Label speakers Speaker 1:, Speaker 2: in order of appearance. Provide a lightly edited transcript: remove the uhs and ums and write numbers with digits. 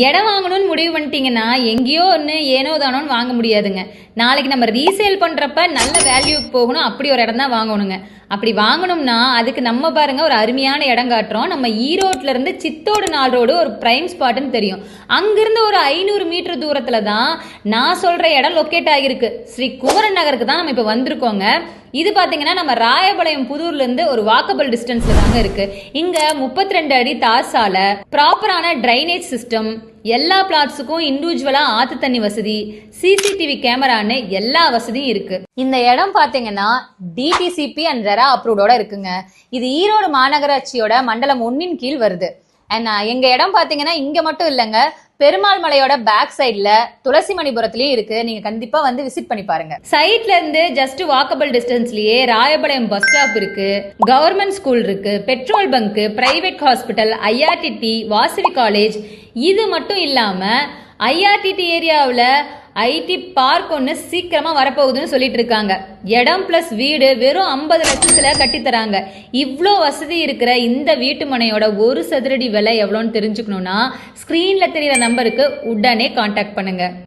Speaker 1: இடம் வாங்கணும்னு முடிவு பண்ணிட்டீங்கன்னா எங்கேயோ ஒன்று ஏனோ தானோன்னு வாங்க முடியாதுங்க. நாளைக்கு நம்ம ரீசேல் பண்ணுறப்ப நல்ல வேல்யூக்கு போகணும், அப்படி ஒரு இடம் தான் வாங்கணுங்க. அப்படி வாங்கணும்னா அதுக்கு நம்ம பாருங்க ஒரு அருமையான இடம் காட்டுறோம். நம்ம ஈரோட்ல இருந்து சித்தோடு 4 ரோடு ஒரு பிரைம் ஸ்பாட்னு தெரியும். அங்கிருந்து ஒரு 500 மீட்டர் தூரத்துல தான் நான் சொல்ற இடம் லொக்கேட் ஆகிருக்கு. ஸ்ரீ குமரன் நகருக்கு தான் நம்ம இப்போ வந்திருக்கோங்க. இது பார்த்தீங்கன்னா நம்ம ராயபாளையம் புதூர்லேருந்து ஒரு வாக்கபிள் டிஸ்டன்ஸில் தாங்க இருக்கு. இங்கே 32 அடி தார் சாலை, ப்ராப்பரான ட்ரைனேஜ் சிஸ்டம், எல்லா பிளாட்ஸுக்கும் இண்டிவிஜுவலாக ஆற்று தண்ணி வசதி, சிசிடிவி கேமரான்னு எல்லா வசதியும் இருக்கு. இந்த இடம் பார்த்தீங்கன்னா டிடிசிபி அண்ட் ரெரா அப்ரூவ்டோட இருக்குங்க. இது ஈரோடு மாநகராட்சியோட மண்டலம் 1 கீழ் வருது. அண்ட் எங்க இடம் பார்த்தீங்கன்னா இங்க மட்டும் இல்லைங்க, பெருமாள் மலையோட பேக் சைட்ல துளசிமணிபுரத்துலயும் இருக்கு. நீங்க கண்டிப்பா வந்து விசிட் பண்ணி பாருங்க. சைட்ல இருந்து just walkable டிஸ்டன்ஸ்லயே Rayapalayam bus stop இருக்கு, கவர்மெண்ட் ஸ்கூல் இருக்கு, petrol bunk, private hospital, IRTT, Vasavi college. இது மட்டும் இல்லாம ஐஆர்டிடி ஏரியாவில் ஐடி பார்க் ஒன்று சீக்கிரமா வரப்போகுதுன்னு சொல்லிட்டு இருக்காங்க. இடம் பிளஸ் வீடு வெறும் 50 லட்சத்துல கட்டித்தராங்க. இவ்வளோ வசதி இருக்கிற இந்த வீட்டு மனையோட 1 சதுரடி விலை எவ்வளோன்னு தெரிஞ்சுக்கணும்னா ஸ்க்ரீன்ல தெரியிற நம்பருக்கு உடனே கான்டாக்ட் பண்ணுங்க.